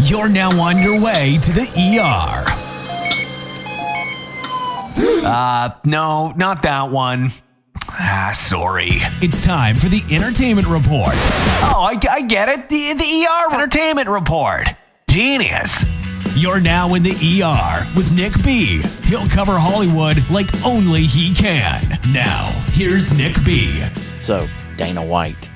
You're now on your way to the ER. No, not that one. Sorry. It's time for the Entertainment Report. Oh, I get it. The ER Entertainment Report. Genius. You're now in the ER with Nick B. He'll cover Hollywood like only he can. Now, here's Nick B. So, Dana White,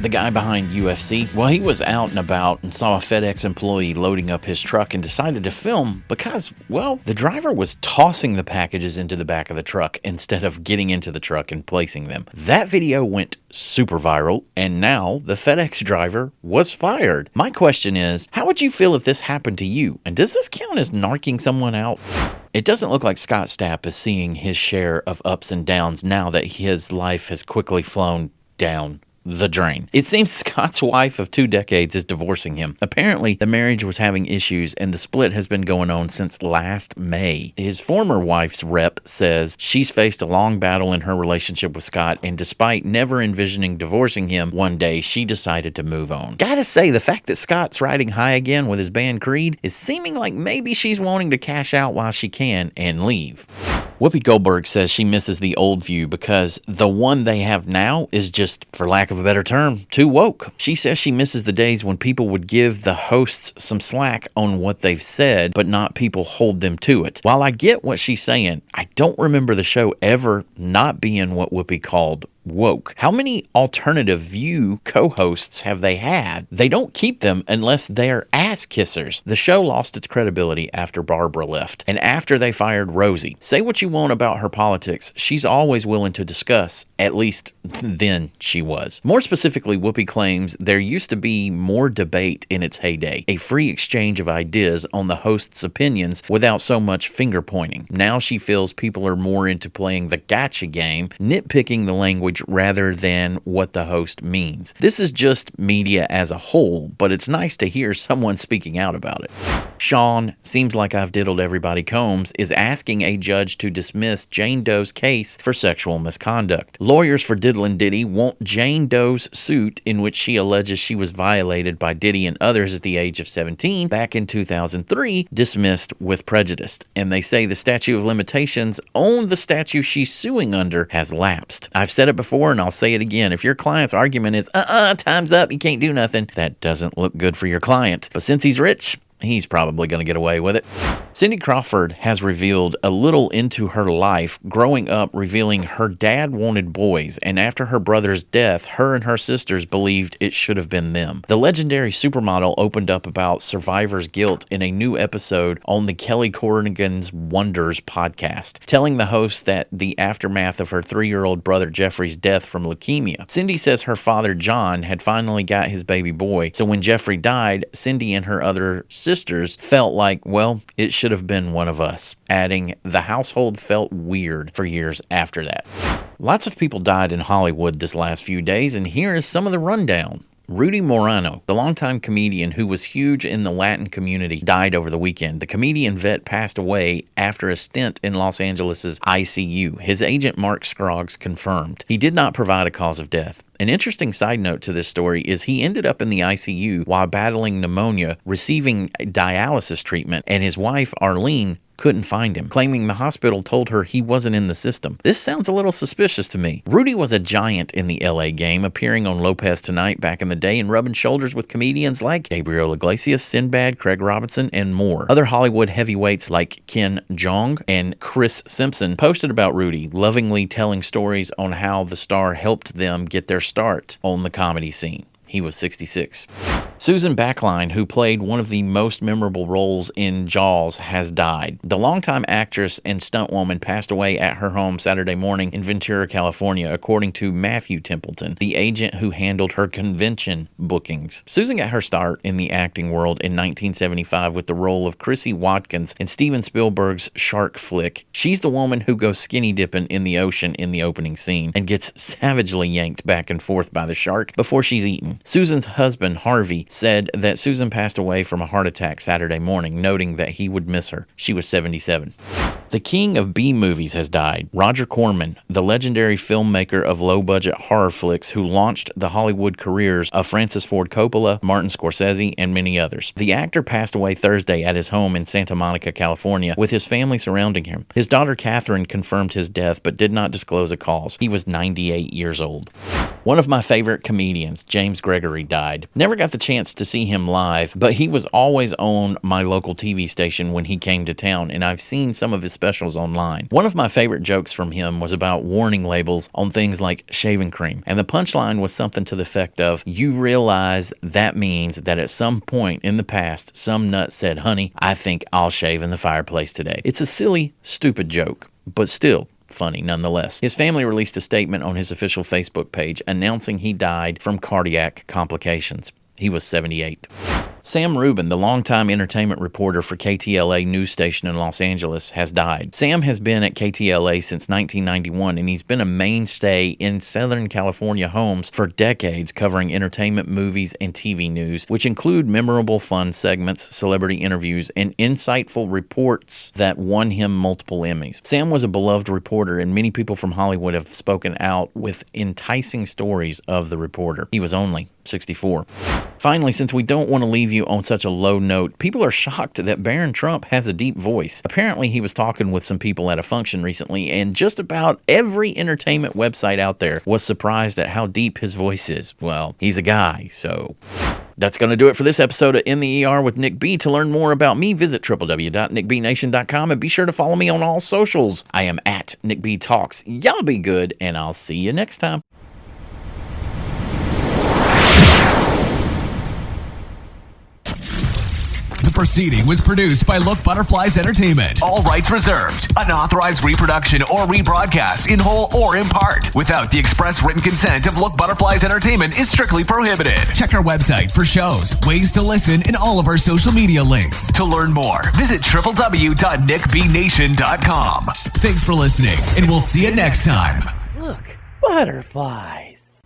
the guy behind UFC, well, he was out and about and saw a FedEx employee loading up his truck and decided to film because, well, the driver was tossing the packages into the back of the truck instead of getting into the truck and placing them. That video went super viral, and now the FedEx driver was fired. My question is, how would you feel if this happened to you? And does this count as narking someone out? It doesn't look like Scott Stapp is seeing his share of ups and downs now that his life has quickly flown down the drain. It seems Scott's wife of 2 decades is divorcing him. Apparently, the marriage was having issues and the split has been going on since last May. His former wife's rep says she's faced a long battle in her relationship with Scott, and despite never envisioning divorcing him, one day she decided to move on. Gotta say, the fact that Scott's riding high again with his band Creed is seeming like maybe she's wanting to cash out while she can and leave. Whoopi Goldberg says she misses the old View because the one they have now is just, for lack of a better term, too woke. She says she misses the days when people would give the hosts some slack on what they've said, but not people hold them to it. While I get what she's saying, I don't remember the show ever not being what Whoopi called woke. How many alternative View co-hosts have they had? They don't keep them unless they're ass kissers. The show lost its credibility after Barbara left and after they fired Rosie. Say what you want about her politics, she's always willing to discuss, at least then she was. More specifically, Whoopi claims there used to be more debate in its heyday, a free exchange of ideas on the host's opinions without so much finger pointing. Now she feels people are more into playing the gotcha game, nitpicking the language rather than what the host means. This is just media as a whole, but it's nice to hear someone speaking out about it. Sean, seems like I've diddled everybody Combs, is asking a judge to dismiss Jane Doe's case for sexual misconduct. Lawyers for Diddlin' Diddy want Jane Doe's suit in which she alleges she was violated by Diddy and others at the age of 17 back in 2003 dismissed with prejudice, and they say the statute of limitations on the statute she's suing under has lapsed. I've said it before and I'll say it again. If your client's argument is, time's up, you can't do nothing, that doesn't look good for your client. But since he's rich, he's probably going to get away with it. Cindy Crawford has revealed a little into her life growing up, revealing her dad wanted boys, and after her brother's death, her and her sisters believed it should have been them. The legendary supermodel opened up about survivor's guilt in a new episode on the Kelly Corrigan's Wonders podcast, telling the host that the aftermath of her 3-year-old brother Jeffrey's death from leukemia. Cindy says her father John had finally got his baby boy, so when Jeffrey died, Cindy and her other sisters felt like, well, it should have been one of us, adding, the household felt weird for years after that. Lots of people died in Hollywood this last few days, and here is some of the rundown. Rudy Morano, the longtime comedian who was huge in the Latin community, died over the weekend. The comedian vet passed away after a stint in Los Angeles' ICU. His agent Mark Scroggs confirmed. He did not provide a cause of death. An interesting side note to this story is he ended up in the ICU while battling pneumonia, receiving dialysis treatment, and his wife, Arlene, couldn't find him, claiming the hospital told her he wasn't in the system. This sounds a little suspicious to me. Rudy was a giant in the LA game, appearing on Lopez Tonight back in the day and rubbing shoulders with comedians like Gabriel Iglesias, Sinbad, Craig Robinson, and more. Other Hollywood heavyweights like Ken Jeong and Chris Simpson posted about Rudy, lovingly telling stories on how the star helped them get their start on the comedy scene. He was 66. Susan Backline, who played one of the most memorable roles in Jaws, has died. The longtime actress and stuntwoman passed away at her home Saturday morning in Ventura, California, according to Matthew Templeton, the agent who handled her convention bookings. Susan got her start in the acting world in 1975 with the role of Chrissy Watkins in Steven Spielberg's shark flick. She's the woman who goes skinny dipping in the ocean in the opening scene and gets savagely yanked back and forth by the shark before she's eaten. Susan's husband, Harvey, said that Susan passed away from a heart attack Saturday morning, noting that he would miss her. She was 77. The king of B movies has died. Roger Corman, the legendary filmmaker of low-budget horror flicks who launched the Hollywood careers of Francis Ford Coppola, Martin Scorsese, and many others. The actor passed away Thursday at his home in Santa Monica, California, with his family surrounding him. His daughter Catherine confirmed his death but did not disclose a cause. He was 98 years old. One of my favorite comedians, James Gregory, died. Never got the chance to see him live, but he was always on my local TV station when he came to town, and I've seen some of his specials online. One of my favorite jokes from him was about warning labels on things like shaving cream, and the punchline was something to the effect of, "You realize that means that at some point in the past, some nut said, 'Honey, I think I'll shave in the fireplace today.'" It's a silly, stupid joke, but still funny nonetheless. His family released a statement on his official Facebook page announcing he died from cardiac complications. He was 78. Sam Rubin, the longtime entertainment reporter for KTLA news station in Los Angeles, has died. Sam has been at KTLA since 1991, and he's been a mainstay in Southern California homes for decades, covering entertainment, movies, and TV news, which include memorable fun segments, celebrity interviews, and insightful reports that won him multiple Emmys. Sam was a beloved reporter, and many people from Hollywood have spoken out with enticing stories of the reporter. He was only 64. Finally, since we don't want to leave you on such a low note, people are shocked that Barron Trump has a deep voice. Apparently, he was talking with some people at a function recently, and just about every entertainment website out there was surprised at how deep his voice is. Well, he's a guy, so... That's going to do it for this episode of In the ER with Nick B. To learn more about me, visit www.nickbnation.com and be sure to follow me on all socials. I am at Nick B Talks. Y'all be good, and I'll see you next time. The proceeding was produced by Look Butterflies Entertainment. All rights reserved. Unauthorized reproduction or rebroadcast in whole or in part without the express written consent of Look Butterflies Entertainment is strictly prohibited. Check our website for shows, ways to listen, and all of our social media links. To learn more, visit www.nickbnation.com. Thanks for listening, and we'll see you next time. Look, butterflies.